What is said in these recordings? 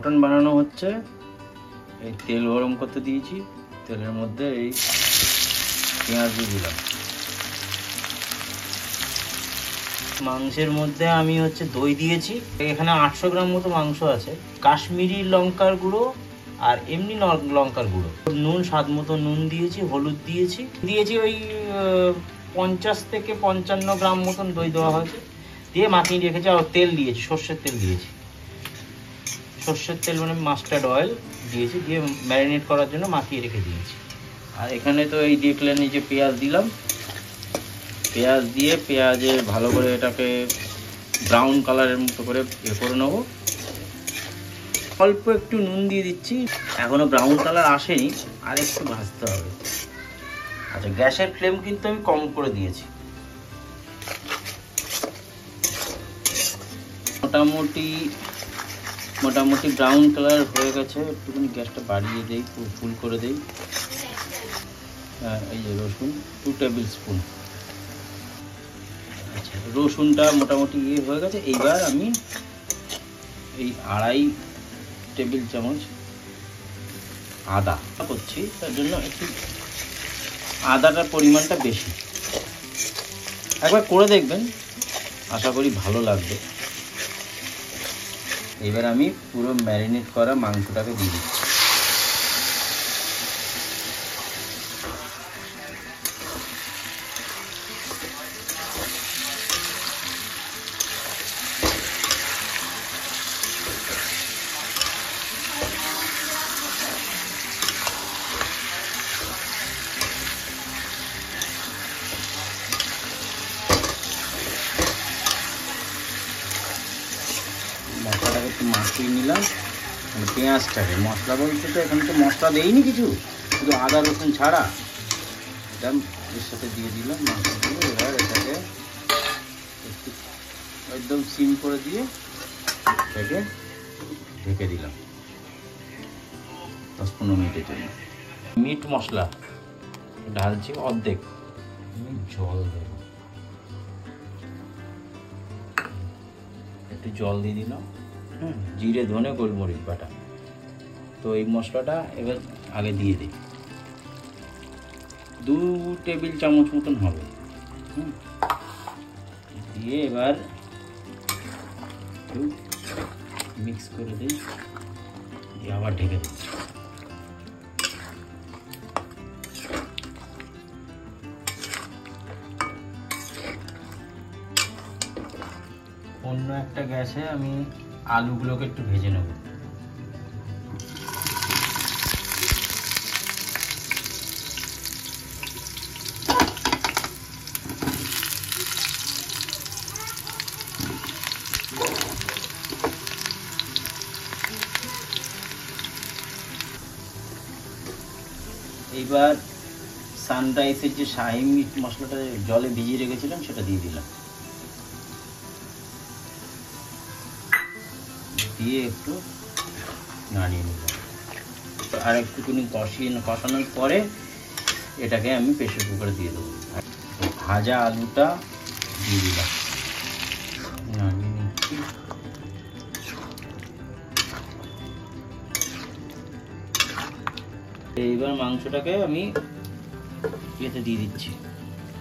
Mutton বানানো হচ্ছে। এই তেল গরম করতে দিয়েছি, তেলের মধ্যে এই পেঁয়াজ দিয়ে দিলাম। মাংসের মধ্যে আমি হচ্ছে দই দিয়েছি। এখানে 800 গ্রাম মতো মাংস আছে। কাশ্মীরি লঙ্কার গুঁড়ো আর এমনি লঙ্কার গুঁড়ো, নুন স্বাদ মতো নুন দিয়েছি, হলুদ দিয়েছি ওই 50 থেকে 55 গ্রাম মতন দই দেওয়া হয়েছে, দিয়ে মাখিয়ে রেখেছি। আর তেল দিয়েছি, সর্ষের তেল দিয়েছি, সর্ষের তেল মানে মাস্টার্ড অয়েল দিয়েছি, দিয়ে ম্যারিনেট করার জন্য মাখিয়ে রেখে দিয়েছি। আর এখানে তো এই দেখলেন এই যে পেঁয়াজ দিলাম, পেঁয়াজ দিয়ে পেঁয়াজে ভালো করে এটাকে ব্রাউন কালারের মতো করে করে নেবো। অল্প একটু নুন দিয়ে দিচ্ছি, এখনো ব্রাউন কালার আসেনি, আর একটু ভাজতে হবে। আচ্ছা, গ্যাসের ফ্লেম কিন্তু আমি কম করে দিয়েছি। মোটামুটি ব্রাউন কালার হয়ে গেছে। একটুখানি গ্যাসটা বাড়িয়ে দেই, ফুল করে দেই। এই যে রসুন 2 টেবিল স্পুন। আচ্ছা, রসুনটা মোটামুটি হয়ে গেছে। এইবার আমি এই 2.5 টেবিল চামচ আদা করছি, তার জন্য একটু আদাটার পরিমাণটা বেশি। একবার করে দেখবেন, আশা করি ভালো লাগবে। এবার আমি পুরো ম্যারিনেট করা মাংসটাকে দিয়ে দিচ্ছি। মশলাটাকে একটু মাখিয়ে নিলাম, পেঁয়াজটাকে। মশলা বলতে তো এখানে তো মশলা দেইনি কিছু, শুধু আদা রসুন ছাড়া। এটা এর সাথে দিয়ে দিলাম মাংসগুলো। এবার এটাকে একটু একদম সিম করে দিয়ে এটাকে ঢেকে দিলাম 10-15 মিনিটের জন্য। মিট মশলা ঢালছি অর্ধেক, জল দেব, একটু জল দিয়ে দিলাম। জিরে ধনে গোলমরিচ বাটা। তো এই মশলাটা এবার আগে দিয়ে দিই, 2 টেবিল চামচ মতন হবে। দিয়ে এবার একটু মিক্স করে দিই, দিয়ে আবার ঢেকে দিই। অন্য একটা গ্যাসে আমি আলুগুলোকে একটু ভেজে নেব। এইবার সানরাইসের যে শাহি মিট মশলাটা জলে ভিজিয়ে রেখেছিলাম সেটা দিয়ে দিলাম, দিয়ে একটু নাড়িয়ে নিলাম। আর একটুখানি কষানোর পরে এটাকে আমি প্রেসার কুকারে দিয়ে দেবো। ভাজা আলুটা দিয়ে দিলাম, নাড়িয়ে নিচ্ছি। এইবার মাংসটাকে আমি ইয়েতে দিয়ে দিচ্ছি,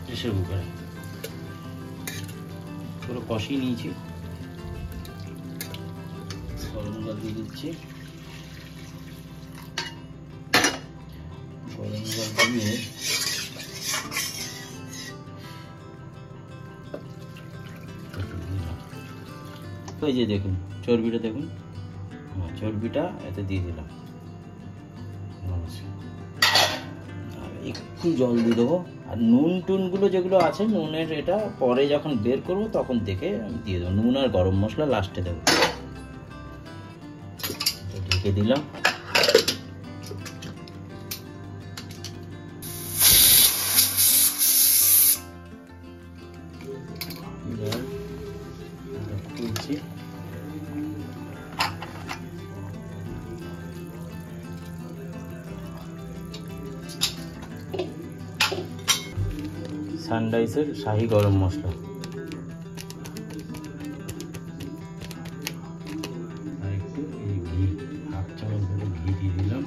প্রেসার কুকারে পুরো কষিয়ে নিয়েছি। গরম জল দিয়ে দিচ্ছি, গরম জল দিয়ে এই যে দেখুন চর্বিটা, দেখুন চর্বিটা এতে দিয়ে দিলাম। আর একটু জল দিয়ে দেবো। আর নুন টুনগুলো যেগুলো আছে, নুনের এটা পরে যখন বের করবো তখন দেখে আমি দিয়ে দেবো। নুন আর গরম মশলা লাস্টে দেবো। ঢেকে দিলাম। তুলছি, সানরাইসের শাহি গরম মশলা, আর একটু ঘি। ঘি দিয়ে দিলাম।